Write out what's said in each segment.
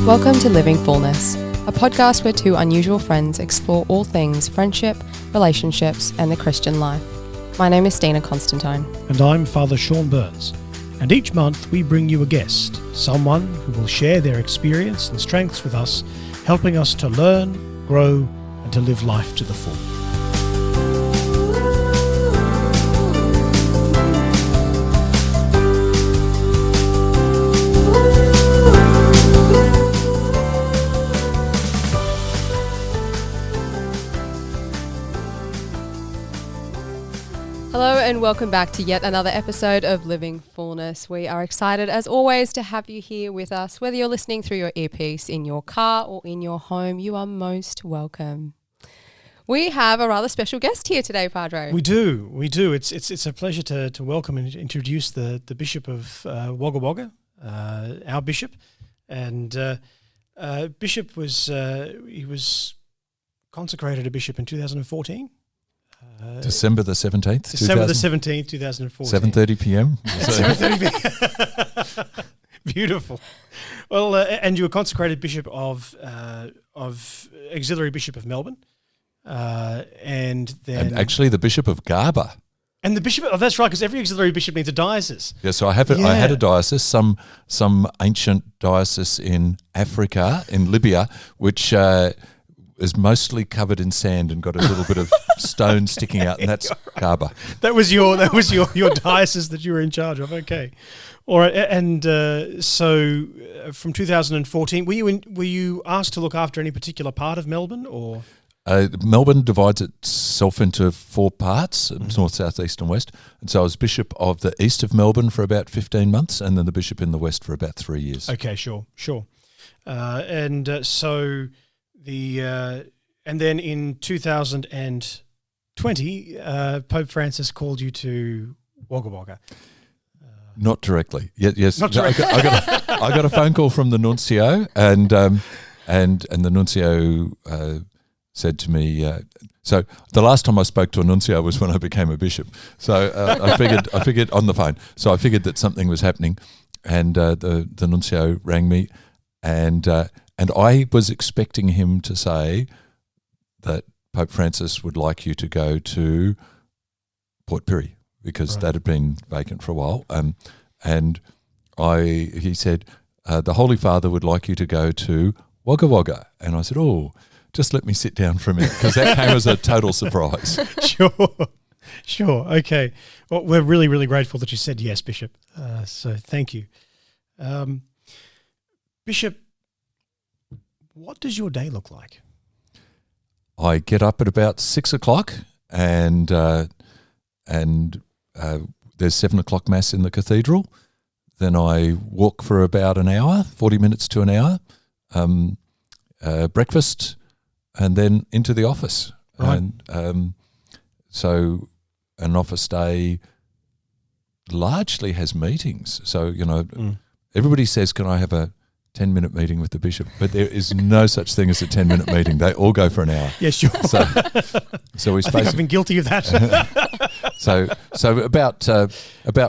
Welcome to Living Fullness, a podcast where two unusual friends explore all things friendship, relationships, and the Christian life. My name is Stina Constantine. And I'm Father Sean Burns. And each month we bring you a guest, someone who will share their experience and strengths with us, helping us to learn, grow, and to live life to the full. Hello and welcome back to yet another episode of Living Fullness. We are excited as always to have you here with us. Whether you're listening through your earpiece in your car or in your home, you are most welcome. We have a rather special guest here today, Padre. We do. It's a pleasure to welcome and introduce the Bishop of Wagga Wagga, our bishop. And Bishop was consecrated a bishop in 2014. December the 17th, December the 17th, 2014. 7:30 p.m. 7:30 p.m. Beautiful. Well, and you were consecrated Bishop of Auxiliary Bishop of Melbourne, and actually the Bishop of Garba. And the Bishop, that's right, because every auxiliary bishop needs a diocese. Yeah, so I had a diocese, some ancient diocese in Africa, in Libya, which is mostly covered in sand and got a little bit of stone sticking out, and that's Garba. That was your diocese that you were in charge of. Okay, all right. And so from 2014, were you asked to look after any particular part of Melbourne, or? Melbourne divides itself into four parts, north, south, east and west. And so I was Bishop of the east of Melbourne for about 15 months and then the Bishop in the west for about 3 years. Okay, sure. And then in 2020, Pope Francis called you to Wagga Wagga. Not directly. Yes. Not directly. I got a phone call from the nuncio, and the nuncio said to me. So the last time I spoke to a nuncio was when I became a bishop. So I figured on the phone. So I figured that something was happening, and the nuncio rang me, and I was expecting him to say that Pope Francis would like you to go to Port Pirie because that had been vacant for a while. He said, the Holy Father would like you to go to Wagga Wagga. And I said, just let me sit down for a minute, because that came as a total surprise. Sure. Okay. Well, we're really, really grateful that you said yes, Bishop. So thank you. Bishop, what does your day look like? I get up at about 6 o'clock and there's 7 o'clock Mass in the cathedral. Then I walk for about an hour, 40 minutes to an hour, breakfast, and then into the office. Right. And so an office day largely has meetings. So, everybody says, can I have a 10-minute meeting with the bishop? But there is no such thing as a 10-minute meeting. They all go for an hour. Yes, sure. So we I think I've been guilty of that. So about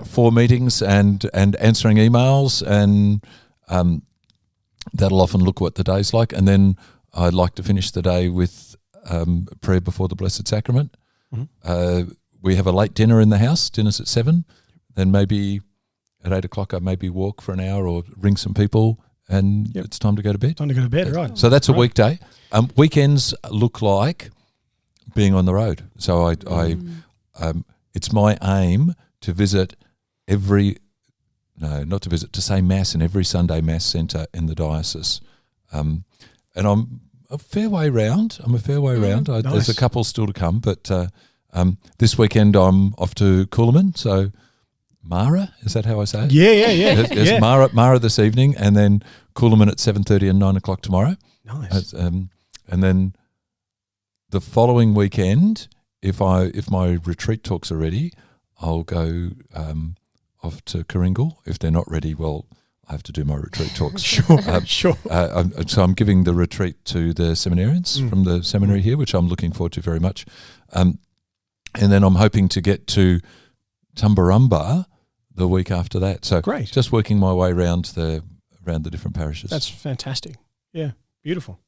4 meetings and answering emails, and that'll often look what the day's like. And then I'd like to finish the day with prayer before the Blessed Sacrament. Mm-hmm. We have a late dinner in the house. Dinner's at 7. Then maybe at 8 o'clock I maybe walk for an hour or ring some people, and It's time to go to bed. Right. So that's a weekday. Weekends look like being on the road. So it's my aim to say Mass in every Sunday Mass centre in the diocese. And I'm a fair way round. Nice. There's a couple still to come, but this weekend I'm off to Coolaman, so Mara, is that how I say it? Yeah. There's Mara this evening, and then Coolaman at 7:30 and 9 o'clock tomorrow. Nice. And then the following weekend, if my retreat talks are ready, I'll go off to Kooringal. If they're not ready, well, I have to do my retreat talks. Sure. So I'm giving the retreat to the seminarians from the seminary here, which I'm looking forward to very much. And then I'm hoping to get to Tumbarumba the week after that. So great. Just working my way around the different parishes. That's fantastic. Yeah, beautiful.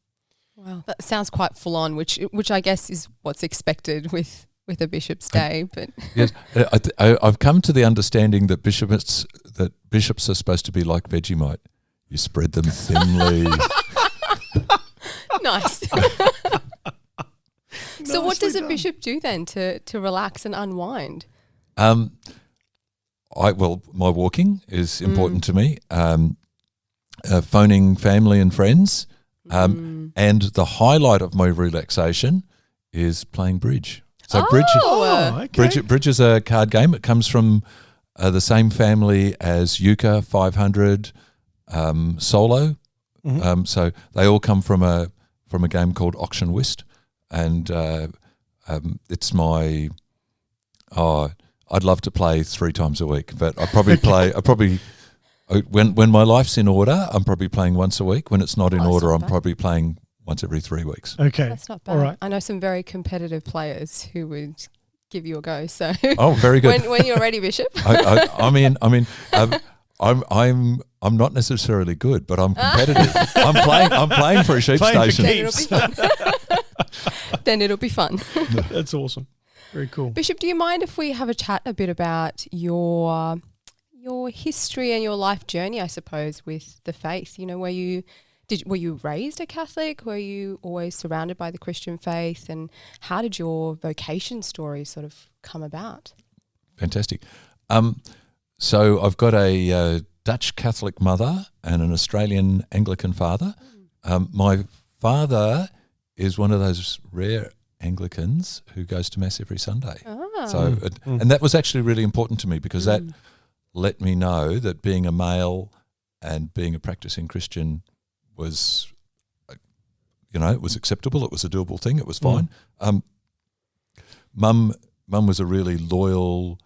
Wow, that sounds quite full on, which I guess is what's expected with a bishop's day. But Yes, I've come to the understanding that bishops are supposed to be like Vegemite. You spread them thinly. nice. So what does a done. bishop do then to relax and unwind? My walking is important to me. Phoning family and friends, and the highlight of my relaxation is playing bridge. So Okay. bridge is a card game. It comes from the same family as euchre, 500, solo. So they all come from a game called auction whist, and it's my I'd love to play 3 times a week, but I probably play. When my life's in order, I'm probably playing once a week. When it's not in order, I'm probably playing once every 3 weeks. Okay. That's not bad. All right. I know some very competitive players who would give you a go. So Oh, very good. when you're ready, Bishop. I'm not necessarily good, but I'm competitive. I'm playing for a sheep Playing for station. Then it'll be fun. That's awesome. Very cool. Bishop, do you mind if we have a chat a bit about your history and your life journey, I suppose, with the faith? You know, were you raised a Catholic? Were you always surrounded by the Christian faith? And how did your vocation story sort of come about? Fantastic. So I've got a Dutch Catholic mother and an Australian Anglican father. My father is one of those rare Anglicans who goes to Mass every Sunday. So, and that was actually really important to me because that let me know that being a male and being a practicing Christian was, it was acceptable. It was a doable thing. It was fine. Mum was a really loyal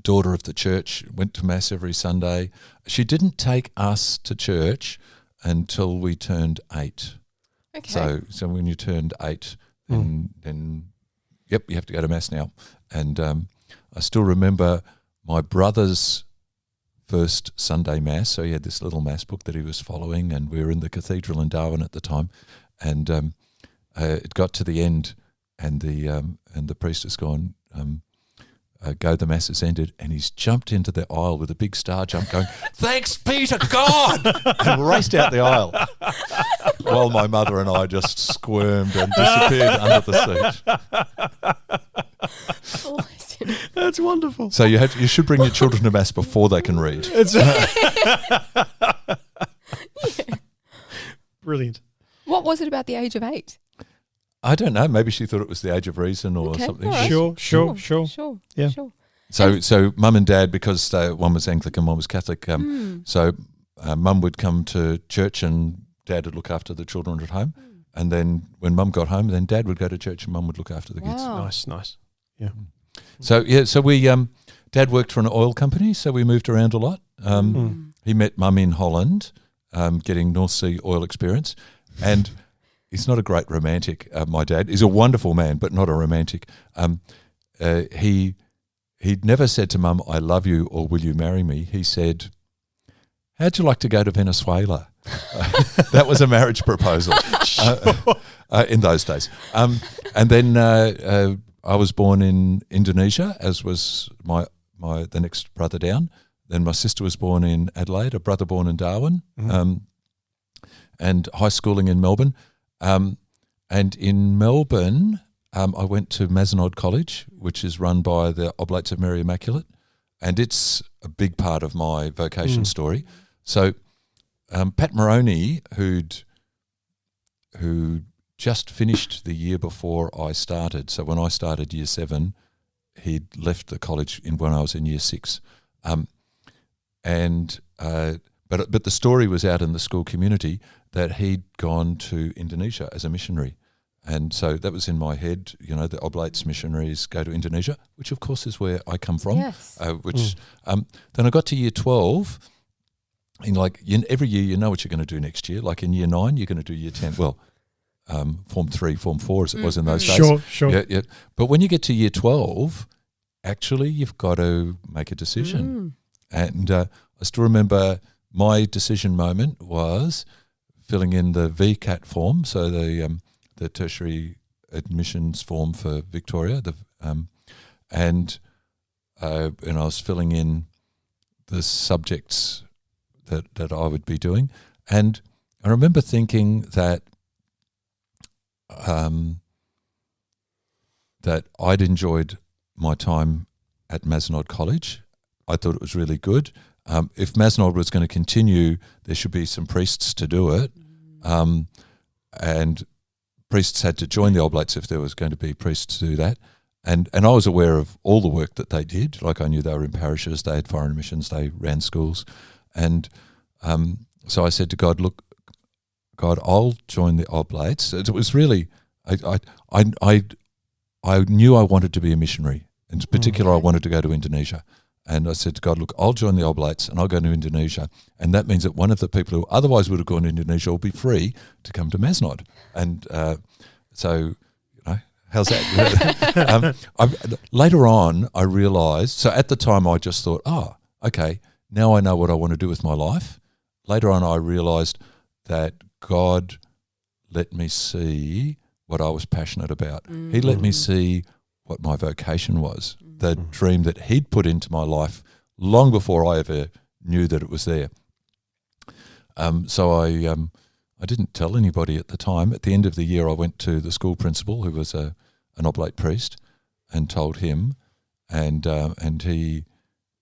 daughter of the church, went to Mass every Sunday. She didn't take us to church until we turned 8. Okay. So when you turned 8, then you have to go to Mass now. And I still remember my brother's first Sunday Mass. So he had this little Mass book that he was following, and we were in the cathedral in Darwin at the time. And it got to the end, and the priest has gone, go, the Mass has ended, and he's jumped into the aisle with a big star jump going, "Thanks be to God!" and raced out the aisle. While my mother and I just squirmed and disappeared under the Awesome. That's wonderful. seat. So you should bring your children to Mass before they can read. Brilliant. What was it about the age of 8? I don't know. Maybe she thought it was the age of reason or something. all right. Sure. Yeah. Sure. So mum and dad, because one was Anglican, one was Catholic, so mum would come to church and dad would look after the children at home. And then when mum got home, then dad would go to church and mum would look after the kids. Wow. Nice. Yeah. So we dad worked for an oil company, so we moved around a lot. He met mum in Holland, getting North Sea oil experience, and he's not a great romantic. My dad, he's a wonderful man, but not a romantic. He'd never said to mum, "I love you" or "Will you marry me?" He said, "How'd you like to go to Venezuela?" That was a marriage proposal in those days. And then I was born in Indonesia, as was the next brother down. Then my sister was born in Adelaide, a brother born in Darwin, and high schooling in Melbourne. And in Melbourne, I went to Mazenod College, which is run by the Oblates of Mary Immaculate, and it's a big part of my vocation story. So Pat Moroney, who just finished the year before I started, so when I started year 7, he'd left the college when I was in year 6. But the story was out in the school community that he'd gone to Indonesia as a missionary. And so that was in my head, the Oblates missionaries go to Indonesia, which of course is where I come from. Yes. Then I got to year 12, and every year you know what you're going to do next year. Like in year 9, you're going to do year 10. Well, Form 3, Form 4 as it was in those days. Sure. Yeah. But when you get to year 12, actually you've got to make a decision. And I still remember my decision moment was filling in the VCAT form, so the tertiary admissions form for Victoria, and I was filling in the subjects that I would be doing, and I remember thinking that that I'd enjoyed my time at Mazenod College. I thought it was really good. If Mazenod was going to continue, there should be some priests to do it, and priests had to join the Oblates if there was going to be priests to do that. And I was aware of all the work that they did. Like, I knew they were in parishes, they had foreign missions, they ran schools. And so I said to God, look, God, I'll join the Oblates. It was really, I knew I wanted to be a missionary. In particular, I wanted to go to Indonesia. And I said to God, look, I'll join the Oblates and I'll go to Indonesia. And that means that one of the people who otherwise would have gone to Indonesia will be free to come to Mazenod. And so, how's that? Later on, I realised, so at the time I just thought, okay, now I know what I want to do with my life. Later on, I realised that God let me see what I was passionate about. He let me see what my vocation was, the dream that he'd put into my life long before I ever knew that it was there. So I didn't tell anybody at the time. At the end of the year, I went to the school principal, who was an oblate priest, and told him, and he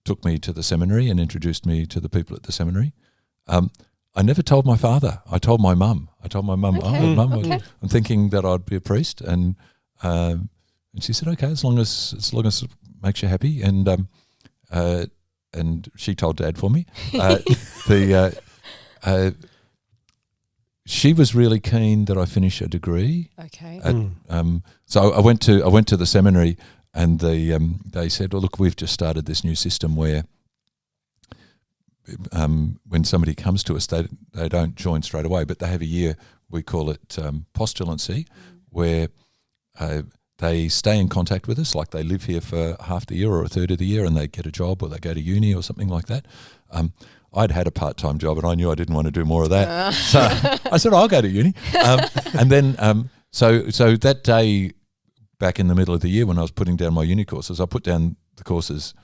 took me to the seminary and introduced me to the people at the seminary. I never told my father. I told my mum. Mum, I'm thinking that I'd be a priest, and she said, okay, as long as it makes you happy, and she told Dad for me. She was really keen that I finish a degree. Okay. So I went to the seminary, and they said, well, look, we've just started this new system where when somebody comes to us, they don't join straight away, but they have a year, we call it postulancy, where they stay in contact with us, like they live here for half the year or a third of the year, and they get a job or they go to uni or something like that. I'd had a part-time job and I knew I didn't want to do more of that. So I said, I'll go to uni. And then, so that day back in the middle of the year when I was putting down my uni courses, I put down the courses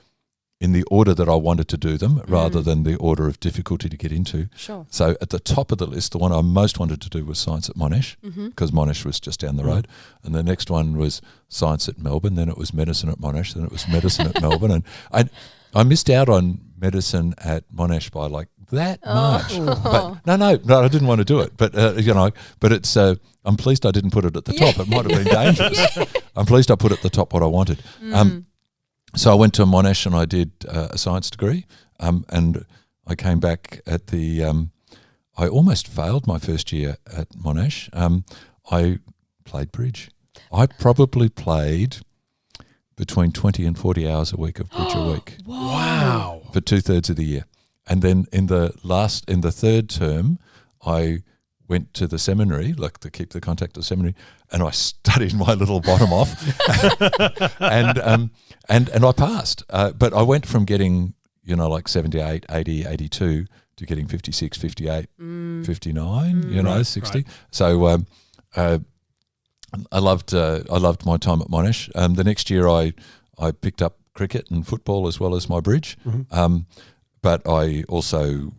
in the order that I wanted to do them rather than the order of difficulty to get into. Sure. So at the top of the list, the one I most wanted to do was science at Monash, because Monash was just down the road. And the next one was science at Melbourne, then it was medicine at Monash, then it was medicine at Melbourne. And I missed out on medicine at Monash by like that much. But no, I didn't want to do it. But but it's I'm pleased I didn't put it at the top. It might have been dangerous. I'm pleased I put at the top what I wanted. So I went to Monash and I did a science degree, and I came back at the I almost failed my first year at Monash. I played bridge. I probably played between 20 and 40 hours a week of bridge a week. Wow. For 2/3 of the year. And then in the third term, I went to the seminary, like to keep the contact of the seminary, and I studied my little bottom off, and I passed. But I went from getting, like 78, 80, 82 to getting 56, 58, 59, 60. Right. So I loved my time at Monash. The next year I picked up cricket and football as well as my bridge, but I also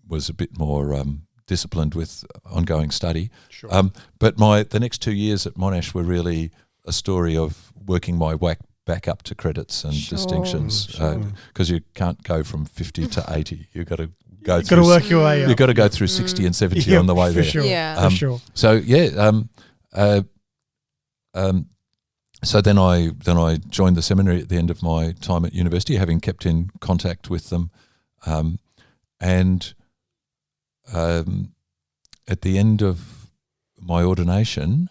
was a bit more disciplined with ongoing study. Sure. But the next 2 years at Monash were really a story of working my way back up to credits and distinctions, because you can't go from 50 to 80. You've got to go You've got to work your way up. You've got to go through 60 and 70 on the way there. Sure. Yeah. For sure. So so then I joined the seminary at the end of my time at university, having kept in contact with them, and at the end of my ordination,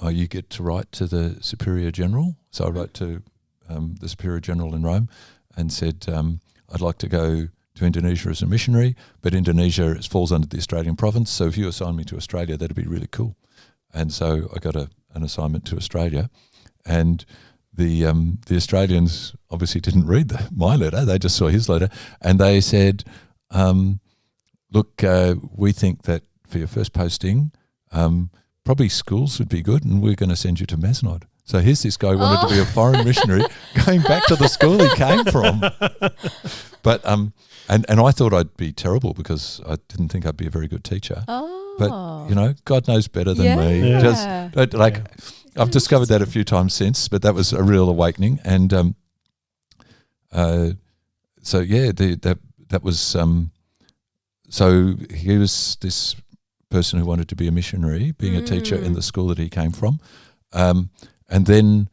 you get to write to the Superior General. So I wrote to the Superior General in Rome and said, I'd like to go to Indonesia as a missionary, but Indonesia falls under the Australian province, so if you assign me to Australia, that'd be really cool. And so I got an assignment to Australia, and the Australians obviously didn't read my letter, they just saw his letter, and they said, look, we think that for your first posting, probably schools would be good, and we're going to send you to Mazenod. So here's this guy who wanted to be a foreign missionary going back to the school he came from. But and I thought I'd be terrible because I didn't think I'd be a very good teacher. Oh. But God knows better than me. Yeah. I've discovered that a few times since, but that was a real awakening. And that was so he was this person who wanted to be a missionary, being a teacher in the school that he came from. And then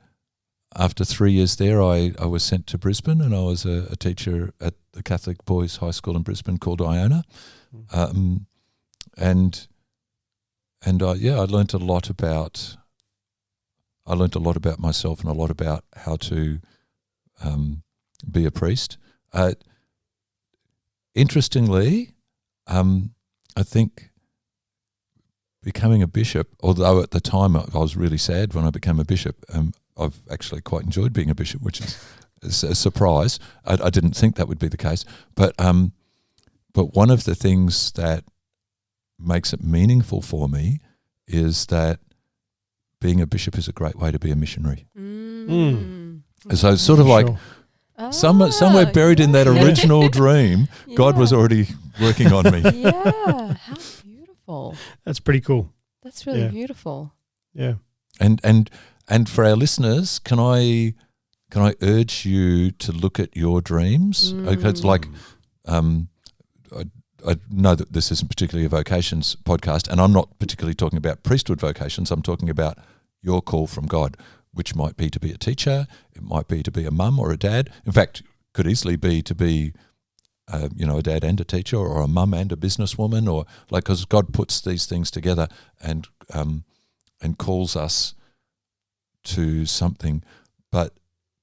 after 3 years there, I was sent to Brisbane, and I was a teacher at the Catholic Boys High School in Brisbane called Iona. And I learnt a lot about myself and a lot about how to be a priest. Interestingly, I think becoming a bishop, although at the time I was really sad when I became a bishop, I've actually quite enjoyed being a bishop, which is a surprise. I didn't think that would be the case, but one of the things that makes it meaningful for me is that being a bishop is a great way to be a missionary. So it's sort of like somewhere buried in that original dream, God was already working on me. Yeah, how beautiful. That's pretty cool. That's really beautiful. Yeah. And for our listeners, can I urge you to look at your dreams? It's like I know that this isn't particularly a vocations podcast, and I'm not particularly talking about priesthood vocations. I'm talking about your call from God, which might be to be a teacher, it might be to be a mum or a dad. In fact, could easily be to be, a dad and a teacher, or a mum and a businesswoman, or because God puts these things together and calls us to something, but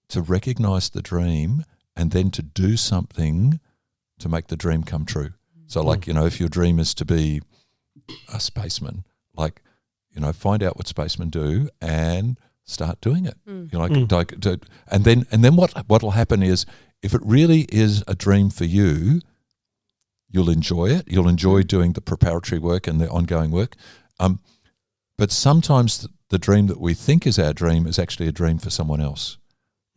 to recognise the dream and then to do something to make the dream come true. So if your dream is to be a spaceman, find out what spacemen do and start doing it. And then what will happen is, if it really is a dream for you, you'll enjoy it. You'll enjoy doing the preparatory work and the ongoing work. But sometimes the dream that we think is our dream is actually a dream for someone else.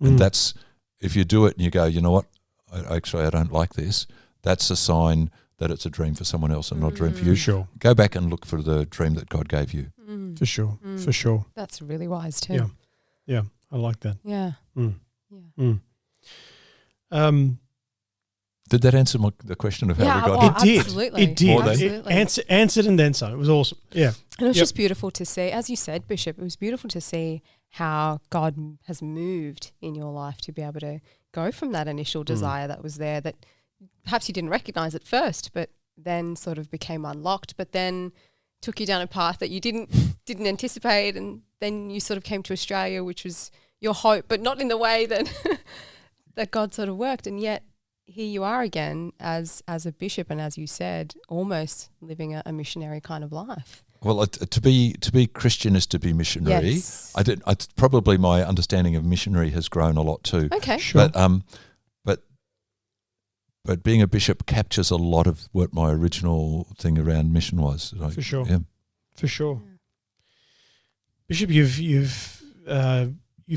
And that's, if you do it and you go, you know what, I don't like this, that's a sign that it's a dream for someone else and not a dream for you. Sure. Go back and look for the dream that God gave you. For sure. For sure. That's really wise too. Yeah. I like that. Yeah. Did that answer the question of how we got here? Absolutely. It did. Absolutely. It answered and then some. It was awesome. Yeah. And it was just beautiful to see, as you said, Bishop, it was beautiful to see how God has moved in your life to be able to go from that initial desire that was there, that perhaps you didn't recognize at first, but then sort of became unlocked, but then took you down a path that you didn't anticipate, and then you sort of came to Australia, which was your hope, but not in the way that that God sort of worked. And yet here you are again as a bishop, and as you said, almost living a missionary kind of life. Well, to be Christian is to be missionary. Yes. Probably my understanding of missionary has grown a lot too. Okay. Sure. But being a bishop captures a lot of what my original thing around mission was. For sure. Yeah. For sure. Bishop, you've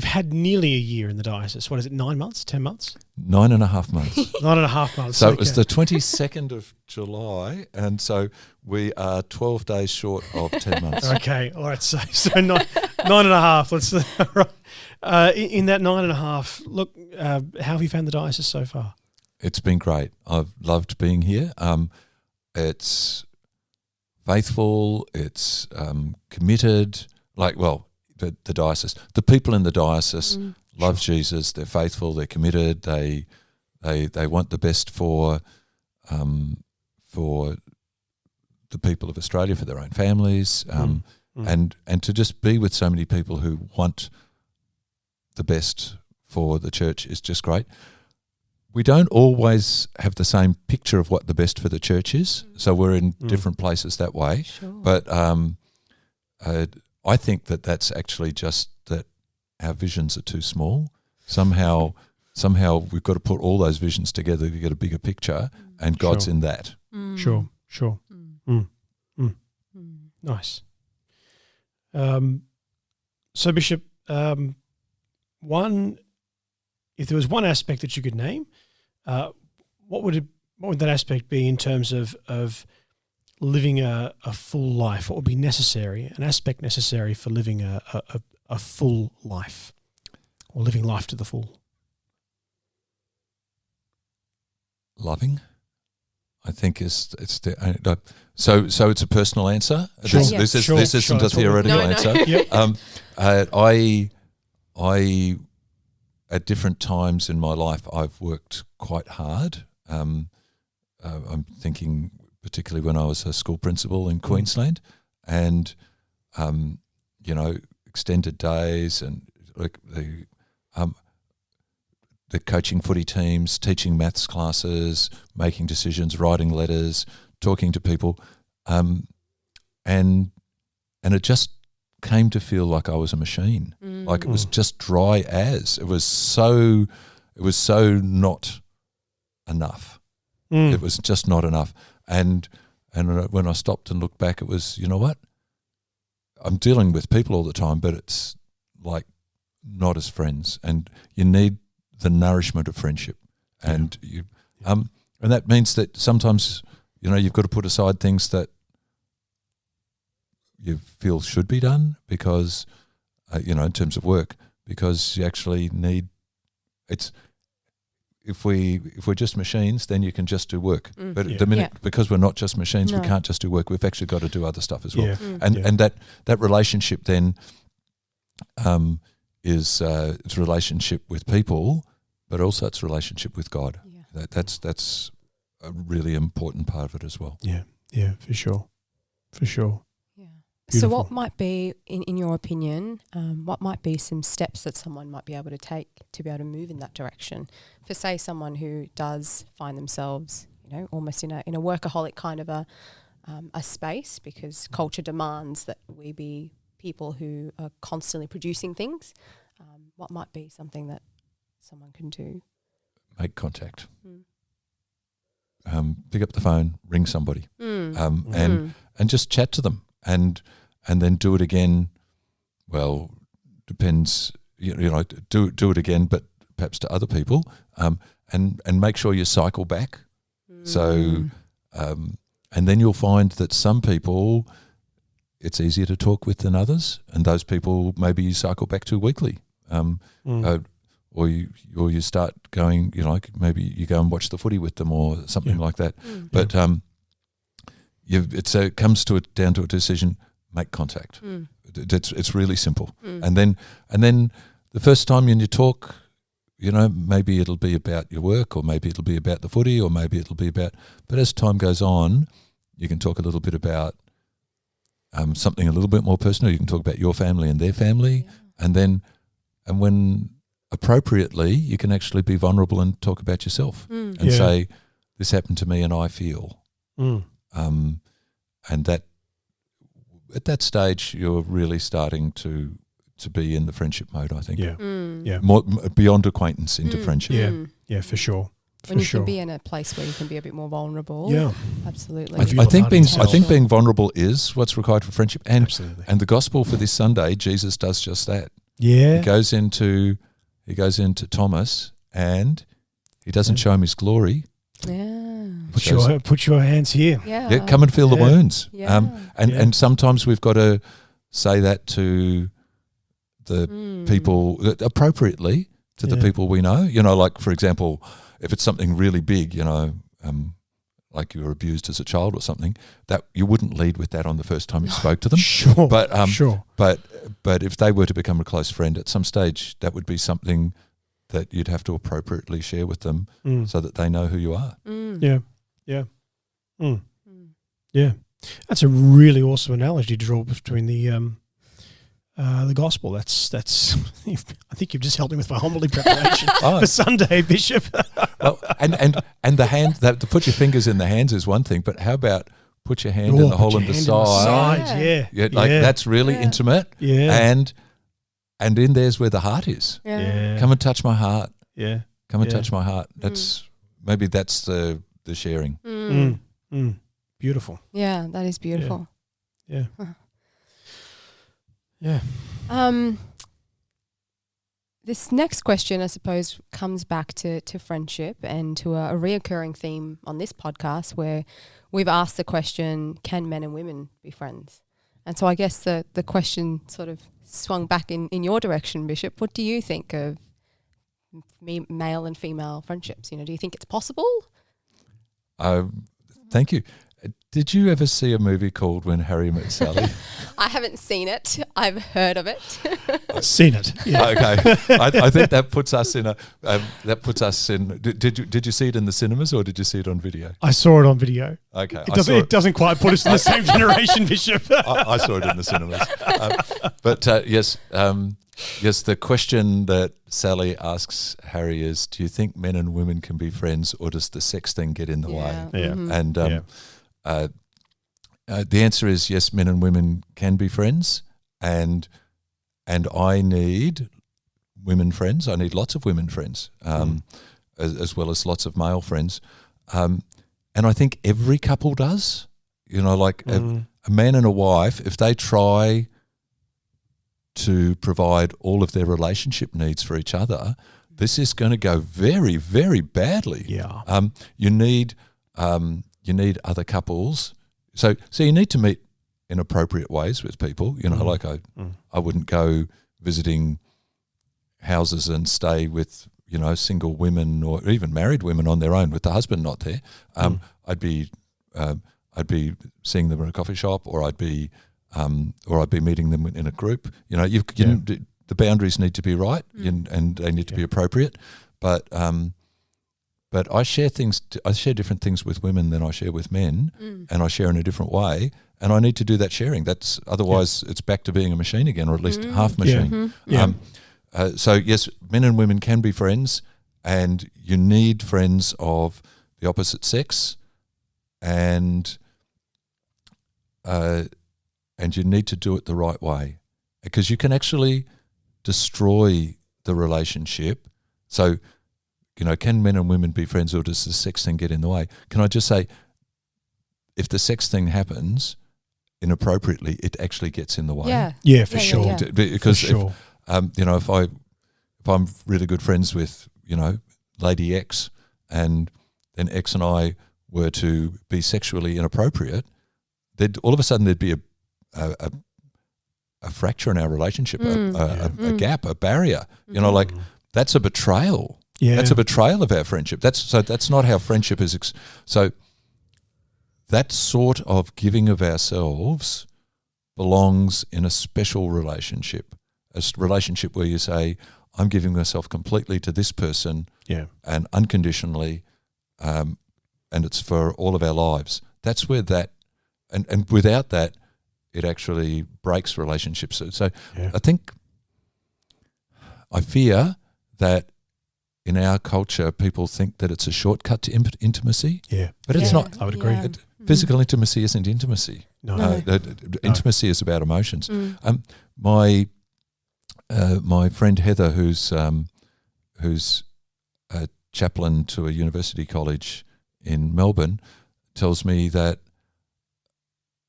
had nearly a year in the diocese. What is it, 9 months, 10 months? 9.5 months. 9.5 months. So it was the 22nd of July, and so we are 12 days short of 10 months. Okay, all right. So 9.5. Let's in that 9.5. Look, how have you found the diocese so far? It's been great. I've loved being here. It's faithful. It's committed. The diocese, the people in the diocese love Jesus. They're faithful. They're committed. They want the best for the people of Australia, for their own families, and to just be with so many people who want the best for the church is just great. We don't always have the same picture of what the best for the church is, so we're in different places that way. Sure. But I think that's actually just that our visions are too small. Somehow we've got to put all those visions together to get a bigger picture, and God's in that. Sure. Sure. Nice. So Bishop, if there was one aspect that you could name, what would that aspect be in terms of living a full life? What would be necessary, an aspect necessary for living a full life, or living life to the full? Loving, I think so it's a personal answer. Sure. This Sure. isn't a theoretical answer. Yep. I at different times in my life I've worked quite hard. I'm thinking particularly when I was a school principal in Queensland, and extended days and like the coaching footy teams, teaching maths classes, making decisions, writing letters, talking to people, and it just came to feel like I was a machine. Like it was just dry as. It was so not enough. It was just not enough. And when I stopped and looked back, it was, you know what? I'm dealing with people all the time, but it's like not as friends. And you need the nourishment of friendship. And and that means that sometimes, you've got to put aside things that you feel should be done because, in terms of work, because you actually need it's. If we're just machines, then you can just do work. But at the minute, because we're not just machines, we can't just do work. We've actually got to do other stuff as well. And that relationship then is it's a relationship with people, but also it's a relationship with God. Yeah. That's a really important part of it as well. Yeah, for sure. Yeah. Beautiful. So what might be, in your opinion, what might be some steps that someone might be able to take to be able to move in that direction? For, say, someone who does find themselves, almost in a workaholic kind of a space, because culture demands that we be people who are constantly producing things. What might be something that someone can do? Make contact. Pick up the phone, ring somebody, and just chat to them, and then do it again. Well, depends. Do it again, but perhaps to other people, and make sure you cycle back. So, and then you'll find that some people it's easier to talk with than others, and those people maybe you cycle back to weekly. Or you start going, maybe you go and watch the footy with them or something like that. But it comes down to a decision. Make contact. It's really simple. And then the first time you talk, maybe it'll be about your work, or maybe it'll be about the footy, or maybe it'll be about. But as time goes on, you can talk a little bit about something a little bit more personal. You can talk about your family and their family, and when appropriately, you can actually be vulnerable and talk about yourself and say, "This happened to me, and I feel." And that at that stage, you're really starting to be in the friendship mode. I think. More beyond acquaintance into friendship. Yeah, for sure. When you can be in a place where you can be a bit more vulnerable. Yeah, absolutely. I think being vulnerable is what's required for friendship, and the gospel for this Sunday, Jesus does just that. Yeah, he goes into Thomas, and he doesn't show him his glory. Yeah, put your hands here. Yeah, come and feel the wounds. Yeah. And sometimes we've got to say that to the people appropriately to the people we know. Like for example, if it's something really big, like you were abused as a child or something, that you wouldn't lead with that on the first time you spoke to them. Sure. But if they were to become a close friend at some stage, that would be something that you'd have to appropriately share with them so that they know who you are. Yeah. That's a really awesome analogy to draw between the gospel. That's. I think you've just helped me with my homily preparation for Sunday, Bishop. Well, and the hand, to put your fingers in the hands is one thing, but how about put your hand in the hole in the side? That's really intimate. Yeah, and in there's where the heart is. Yeah. Come and touch my heart. Yeah, come and touch my heart. That's maybe that's the sharing. beautiful. Yeah, that is beautiful. Yeah. Huh. Yeah. This next question, I suppose, comes back to friendship and to a reoccurring theme on this podcast where we've asked the question, can men and women be friends? And so I guess the question sort of swung back in your direction, Bishop. What do you think of male and female friendships? Do you think it's possible? Thank you. Did you ever see a movie called When Harry Met Sally? I haven't seen it. I've heard of it. I've seen it. Yeah. Okay, I think that puts us in a. Did you see it in the cinemas or did you see it on video? I saw it on video. Okay, It doesn't quite put us in the same generation, Bishop. I saw it in the cinemas. Yes. The question that Sally asks Harry is, do you think men and women can be friends, or does the sex thing get in the way? Yeah. Mm-hmm. And the answer is yes, men and women can be friends, and I need women friends. I need lots of women friends, as well as lots of male friends. And I think every couple does. A man and a wife, if they try to provide all of their relationship needs for each other, this is going to go very, very badly. Yeah. You need other couples. So you need to meet in appropriate ways with people. I wouldn't go visiting houses and stay with single women or even married women on their own with the husband not there. I'd be seeing them in a coffee shop, or I'd be meeting them in a group. The boundaries need to be right, and they need to be appropriate. But I share different things with women than I share with men, and I share in a different way. And I need to do that sharing. Otherwise it's back to being a machine again, or at least half machine. Yeah. So yes, men and women can be friends, and you need friends of the opposite sex, and you need to do it the right way, because you can actually destroy the relationship. So, can men and women be friends, or does the sex thing get in the way? Can I just say, if the sex thing happens inappropriately, it actually gets in the way. Yeah, for sure. Yeah. Because for sure. if I'm really good friends with Lady X, and then X and I were to be sexually inappropriate, all of a sudden there'd be a fracture in our relationship, a gap, a barrier. That's a betrayal. Yeah. That's a betrayal of our friendship. That's not how friendship is. So that sort of giving of ourselves belongs in a special relationship, a relationship where you say, I'm giving myself completely to this person, and unconditionally, and it's for all of our lives. That's where that, and without that, it actually breaks relationships. So I fear that in our culture, people think that it's a shortcut to intimacy. Yeah. But it's not. I would agree. Physical intimacy isn't intimacy. No. Intimacy is about emotions. My friend Heather, who's a chaplain to a university college in Melbourne, tells me that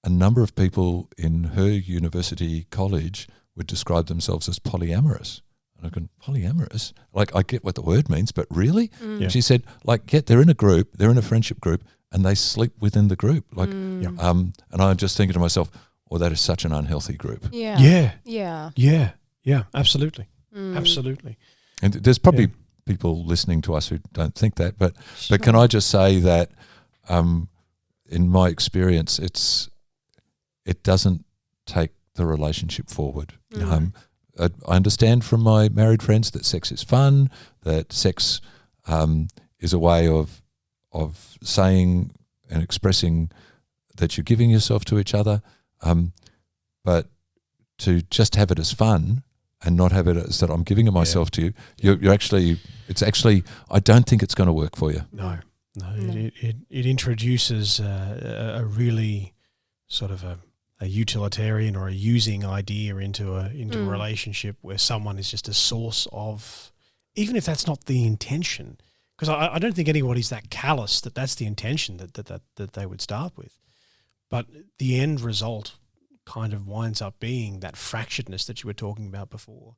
a number of people in her university college would describe themselves as polyamorous. And I go, polyamorous? I get what the word means, but really? Yeah. She said, they're in a group, they're in a friendship group, and they sleep within the group. And I'm just thinking to myself, that is such an unhealthy group. Yeah. Absolutely. Absolutely. And there's probably people listening to us who don't think that, but can I just say that in my experience, it doesn't take the relationship forward. I understand from my married friends that sex is fun, that sex is a way of saying and expressing that you're giving yourself to each other, but to just have it as fun and not have it as that I'm giving myself to you, you're actually, I don't think it's going to work for you. No. It introduces a really sort of a utilitarian or a using idea into a relationship where someone is just a source of, even if that's not the intention, because I don't think anybody's that callous that that's the intention that they would start with. but the end result kind of winds up being that fracturedness that you were talking about before,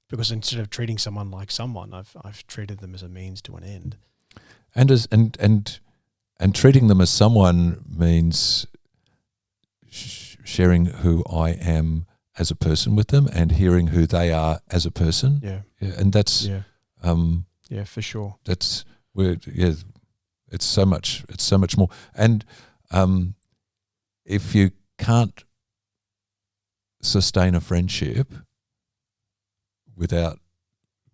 because instead of treating someone like someone, I've treated them as a means to an end. And treating them as someone means sharing who I am as a person with them and hearing who they are as a person. Yeah. And that's yeah, for sure. That's where it's so much more. And if you can't sustain a friendship without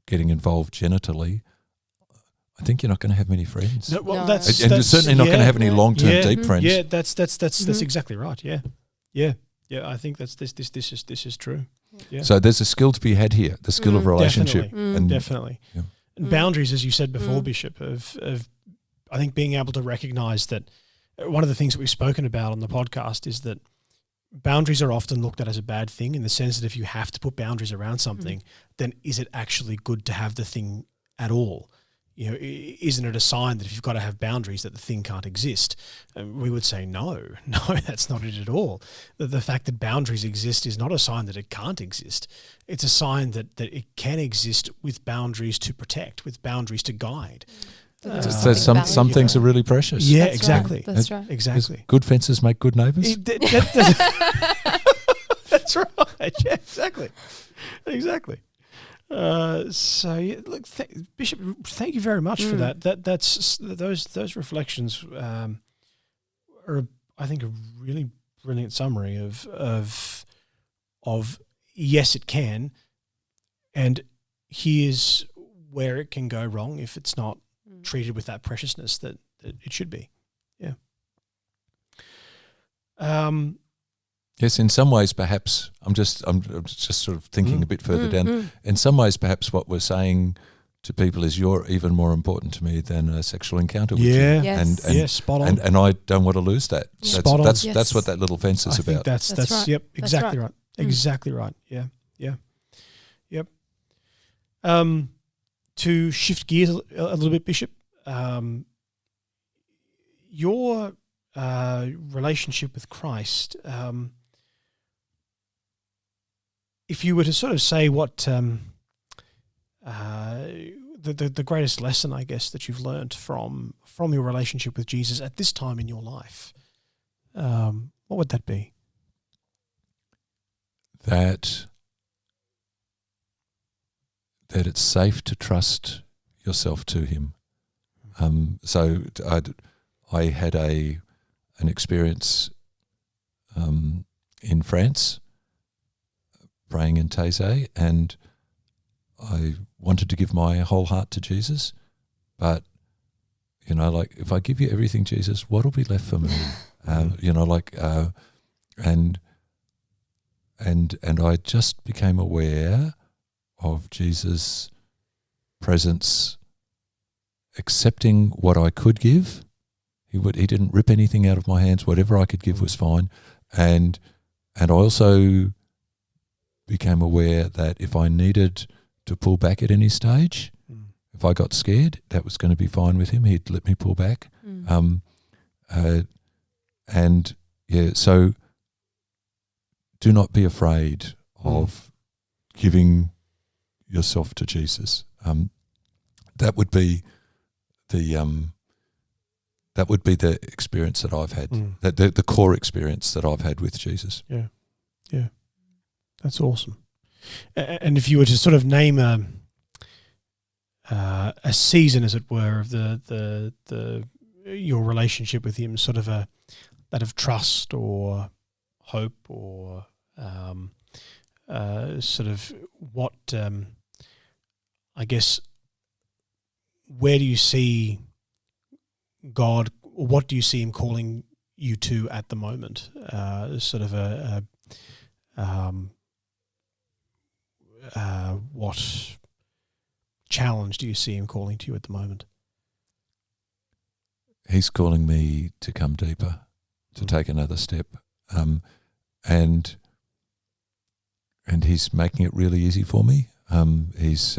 getting involved genitally, I think you're not going to have many friends. No, well, No. that's And you're certainly not going to have any long-term deep friends. Yeah, that's exactly right. Yeah. I think this is true. Yeah. So there's a skill to be had here, the skill of relationship. Definitely. Yeah. And boundaries, as you said before, Bishop, of I think being able to recognise that one of the things that we've spoken about on the podcast is that boundaries are often looked at as a bad thing, in the sense that if you have to put boundaries around something, then is it actually good to have the thing at all? You know, isn't it a sign that if you've got to have boundaries that the thing can't exist? And we would say no, that's not it at all. The fact that boundaries exist is not a sign that it can't exist. It's a sign that it can exist with boundaries to protect, with boundaries to guide. So some things are really precious. Yeah, That's exactly. Right. That's right. Exactly. Good fences make good neighbours. That's right. Yeah, exactly. So yeah, look, Bishop, thank you very much for that. That's those reflections are, I think, a really brilliant summary of yes, it can, and here's where it can go wrong if it's not treated with that preciousness that it should be. Yeah. Yes, in some ways, perhaps I'm just sort of thinking a bit further down. In some ways, perhaps what we're saying to people is, you're even more important to me than a sexual encounter with you. Yes. And spot on. And I don't want to lose that. Yeah. Spot on. That's what that little fence is I think about. that's right. Yep, exactly right. right. Exactly right. Yeah. Yep. To shift gears a little bit, Bishop, your relationship with Christ, if you were to sort of say what the greatest lesson, I guess, that you've learned from your relationship with Jesus at this time in your life, what would that be? That it's safe to trust yourself to him. So I had an experience in France, praying in Taizé, and I wanted to give my whole heart to Jesus, but like, if I give you everything, Jesus, what'll be left for me? And I just became aware of Jesus' presence, accepting what I could give. He didn't rip anything out of my hands. Whatever I could give was fine. And I also became aware that if I needed to pull back at any stage, if I got scared, that was going to be fine with him. He'd let me pull back. So do not be afraid of giving yourself to Jesus. That would be the experience that I've had, the core experience that I've had with Jesus. Yeah, that's awesome. And if you were to sort of name a season, as it were, of your relationship with him, sort of that of trust or hope, or sort of what, I guess, where do you see God, or what do you see him calling you to at the moment? Sort of what challenge do you see him calling to you at the moment? He's calling me to come deeper, to take another step, and he's making it really easy for me. He's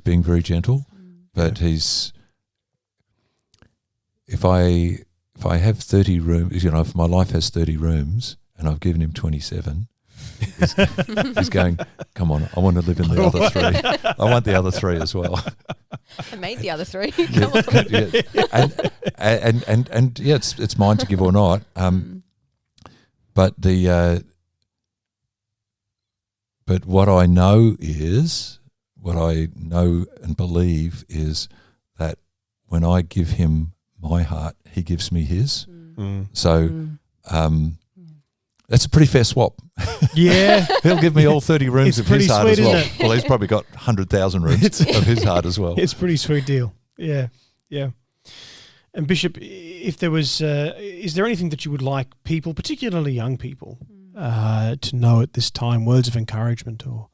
being very gentle, but if I if I have 30 rooms, if my life has 30 rooms and I've given him 27, he's going, come on, I want to live in the other 3. I want the other 3 as well. I made the other 3. Come on. And it's mine to give or not. But but what I know and believe is that when I give him my heart, he gives me his. So that's a pretty fair swap. Yeah. He'll give me all 30 rooms of his heart sweet, as well. isn't it? Well, he's probably got 100,000 rooms of his heart as well. It's a pretty sweet deal. Yeah, yeah. And Bishop, if there was, is there anything that you would like people, particularly young people, to know at this time? Words of encouragement or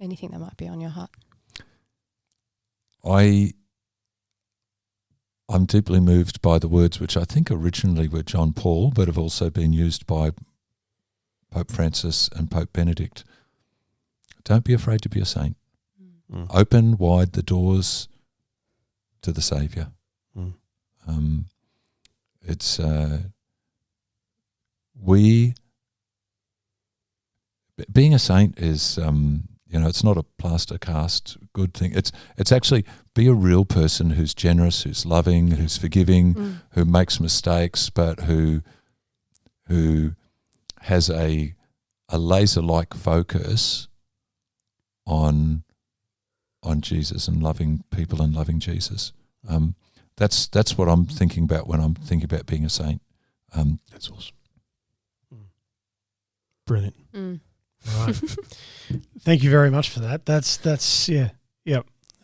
anything that might be on your heart? I'm deeply moved by the words which I think originally were John Paul, but have also been used by Pope Francis and Pope Benedict. Don't be afraid to be a saint. Open wide the doors to the Saviour. It's being a saint is it's not a plaster cast good thing. It's actually be a real person who's generous, who's loving, who's forgiving, who makes mistakes, but who has a laser-like focus on Jesus and loving people and loving Jesus. That's what I'm thinking about when I'm thinking about being a saint. That's awesome. Brilliant. All right. Thank you very much for that. That's yeah.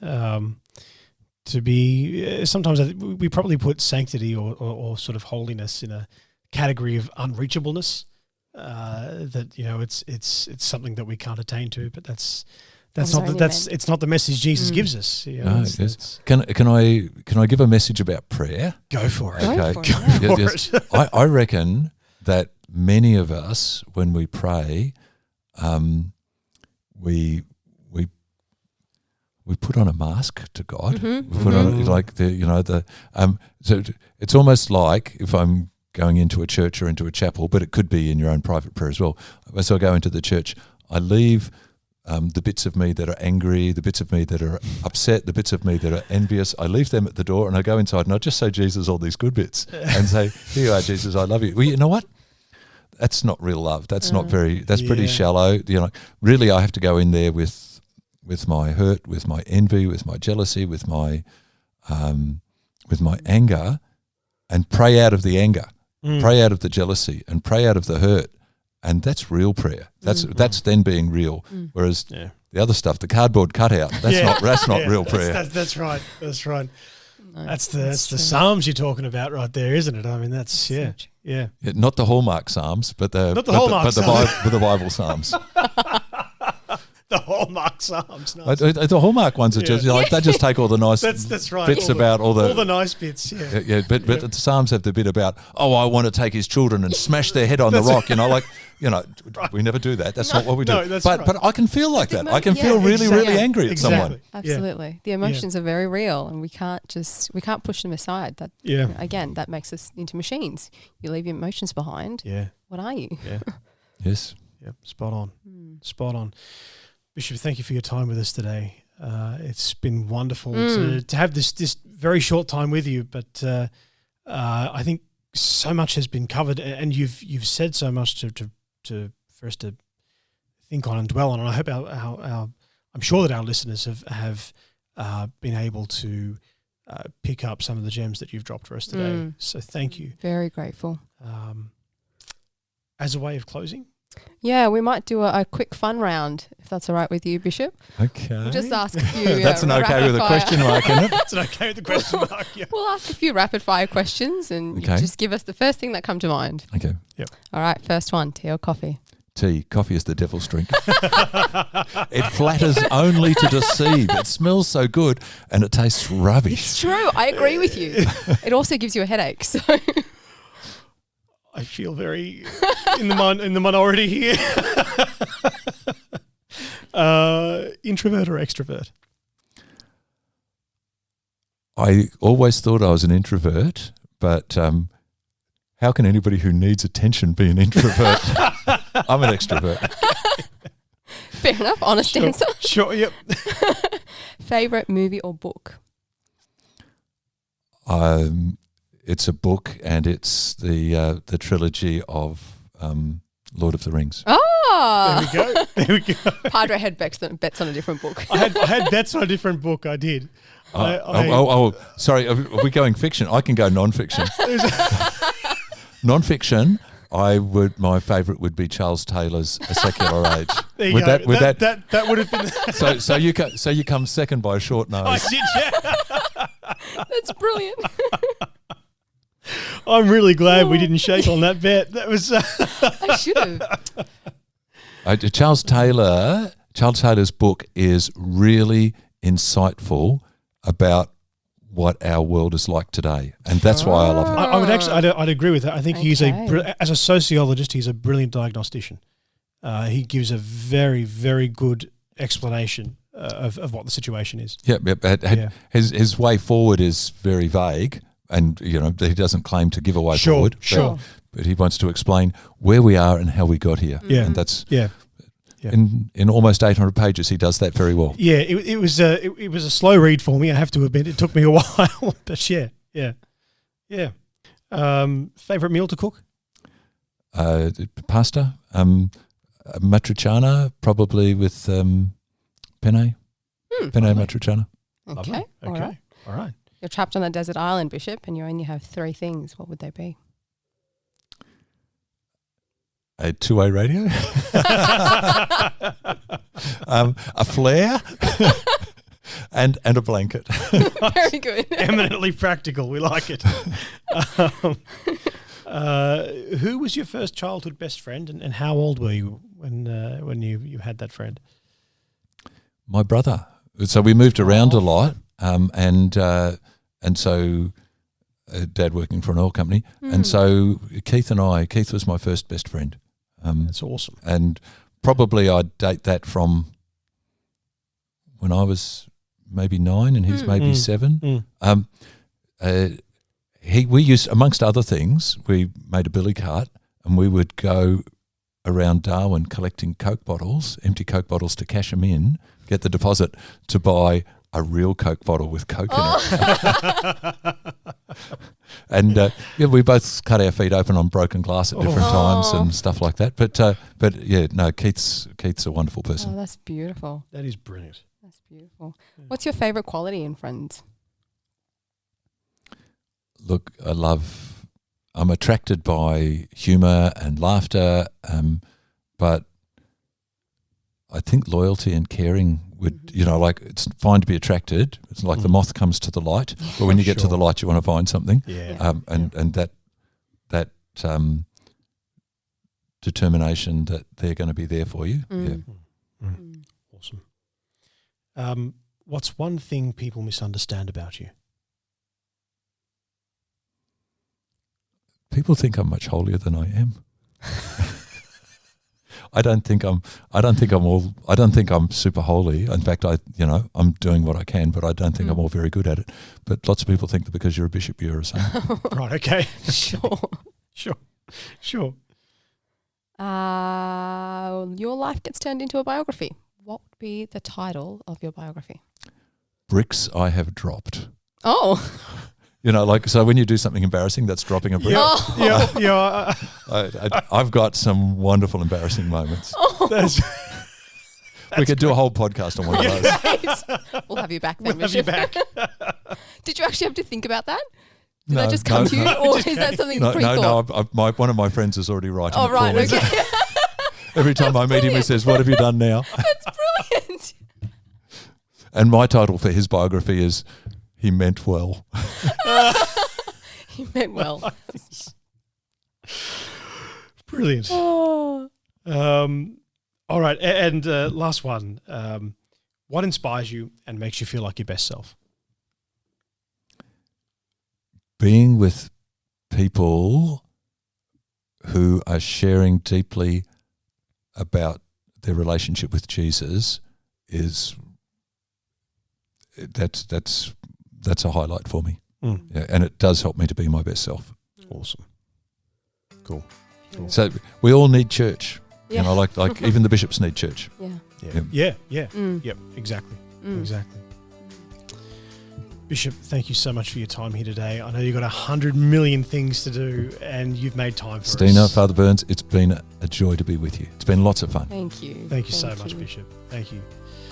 To be sometimes we probably put sanctity or sort of holiness in a category of unreachableness. That it's something that we can't attain to, but it's not the message Jesus gives us. Yes. Can I give a message about prayer? Go for it. Okay. I reckon that many of us, when we pray, we put on a mask to God. We put on so it's almost like if I'm going into a church or into a chapel, but it could be in your own private prayer as well. So I go into the church, I leave the bits of me that are angry, the bits of me that are upset, the bits of me that are envious, I leave them at the door and I go inside and I just show Jesus all these good bits and say, here you are, Jesus, I love you. Well, you know what? That's not real love. That's not very, that's pretty shallow. Really I have to go in there with my hurt, with my envy, with my jealousy, with my anger, and pray out of the anger, pray out of the jealousy and pray out of the hurt. And that's real prayer. That's then being real. Whereas the other stuff, the cardboard cutout, that's not real prayer. That's right. That's right. No, that's the Psalms you're talking about right there, isn't it? I mean, that's yeah. Not the Hallmark Psalms, but the Bible Psalms. The Hallmark Psalms. Nice. The Hallmark ones are just they just take all the nice that's right. bits about all the nice bits. Yeah. Yeah, but the Psalms have the bit about I want to take his children and smash their head on the rock. Right. We never do that. That's not what we do. No, but I can feel like that. I can feel really angry at someone. Absolutely. Yeah. The emotions are very real, and we can't push them aside. That again, that makes us into machines. You leave your emotions behind. Yeah. What are you? Yeah. Yes. Yep. Spot on. Spot on. Bishop, thank you for your time with us today. It's been wonderful to have this very short time with you, but I think so much has been covered, and you've said so much for us to think on and dwell on. And I hope I'm sure that our listeners have been able to pick up some of the gems that you've dropped for us today. So thank you. Very grateful. As a way of closing. Yeah, we might do a quick fun round, if that's all right with you, Bishop. Okay. We'll just ask a few. That's an okay with a question mark, isn't it? That's an okay with a question mark, yeah. We'll ask a few rapid fire questions and you just give us the first thing that come to mind. Okay. Yep. All right, first one, tea or coffee? Tea. Coffee is the devil's drink. It flatters only to deceive. It smells so good and it tastes rubbish. It's true. I agree with you. It also gives you a headache, so... I feel very in the minority here. Introvert or extrovert? I always thought I was an introvert, but how can anybody who needs attention be an introvert? I'm an extrovert. Fair enough. Honest answer. Sure, yep. Favorite movie or book? It's a book, and it's the trilogy of Lord of the Rings. Oh, There we go. Padre had bets on a different book. I had bets on a different book. I did. Sorry. Are we going fiction? I can go non-fiction. Non-fiction. My favourite would be Charles Taylor's A Secular Age. There you Would go. that That would have been. So you come second by a short nose. I did, yeah. That's brilliant. I'm really glad we didn't shake on that bet. That was. I should have. Charles Taylor's book is really insightful about what our world is like today, and that's why I love it. I would actually, I'd agree with that. I think he's Okay. as a sociologist, he's a brilliant diagnostician. He gives a very, very good explanation of what the situation is. Yeah, but his way forward is very vague, and he doesn't claim to give a way forward. Sure. But he wants to explain where we are and how we got here. Yeah. And that's Yeah. in almost 800 pages. He does that very well. Yeah, it was a slow read for me. I have to admit, it took me a while, but yeah. Favorite meal to cook? Pasta, matriciana, probably with penne matriciana. Okay. All right. All right. You're trapped on a desert island, Bishop, and you only have 3 things. What would they be? A 2-way radio, a flare, and a blanket. Very good. Eminently practical. We like it. Who was your first childhood best friend, and how old were you when you had that friend? My brother. So we moved around a lot, and so Dad working for an oil company, and so Keith was my first best friend. That's awesome. And probably I'd date that from when I was maybe 9 and he's maybe 7. We used, amongst other things, we made a billy cart, and we would go around Darwin collecting Coke bottles, empty Coke bottles, to cash them in, get the deposit to buy a real Coke bottle with Coke in it. And we both cut our feet open on broken glass at different times and stuff like that. But Keith's a wonderful person. Oh, that's beautiful. That is brilliant. That's beautiful. What's your favourite quality in friends? Look, I'm attracted by humour and laughter, but I think loyalty and caring would, it's fine to be attracted. It's like the moth comes to the light, but when you get to the light, you want to find something. Yeah. And that determination that they're going to be there for you. Yeah. Awesome. What's one thing people misunderstand about you? People think I'm much holier than I am. I don't think I'm super holy. In fact, I'm doing what I can, but I don't think I'm all very good at it. But lots of people think that because you're a bishop, you're a saint. Right. Okay. Sure. Sure. Your life gets turned into a biography. What would be the title of your biography? Bricks I have dropped. Oh. So when you do something embarrassing, that's dropping a brick. Yeah. I've got some wonderful embarrassing moments. We could do a whole podcast on one of those. Great. We'll have you back then, We'll have you Bishop. back. Did you actually have to think about that? Did No, that just come to you, or is that something you pre-thought? No. One of my friends is already writing. Oh, right, it for me. okay. Every time I meet him, he says, "What have you done now?" That's brilliant. And my title for his biography is "He Meant Well." He meant well. Brilliant. Oh. All right. And last one. What inspires you and makes you feel like your best self? Being with people who are sharing deeply about their relationship with Jesus that's a highlight for me. Yeah, and it does help me to be my best self. Awesome. Cool. So we all need church. Yeah. You know, like even the bishops need church. Yeah. Yep. Exactly. Exactly. Bishop, thank you so much for your time here today. I know you've got 100 million things to do, and you've made time for Stina, us. Father Burns, it's been a joy to be with you. It's been lots of fun. Thank you. Thank you so much, Bishop. Thank you.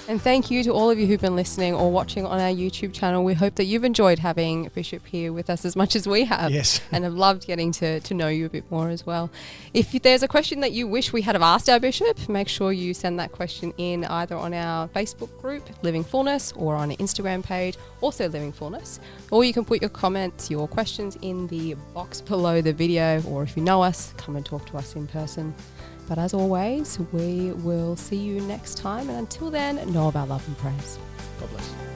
And thank you to all of you who've been listening or watching on our YouTube channel. We hope that you've enjoyed having Bishop here with us as much as we have. Yes. And have loved getting to know you a bit more as well. If there's a question that you wish we had have asked our Bishop, make sure you send that question in either on our Facebook group, Living Fullness, or on our Instagram page, also Living Fullness. Or you can put your comments, your questions in the box below the video, or if you know us, come and talk to us in person. But as always, we will see you next time. And until then, know about love and praise. God bless.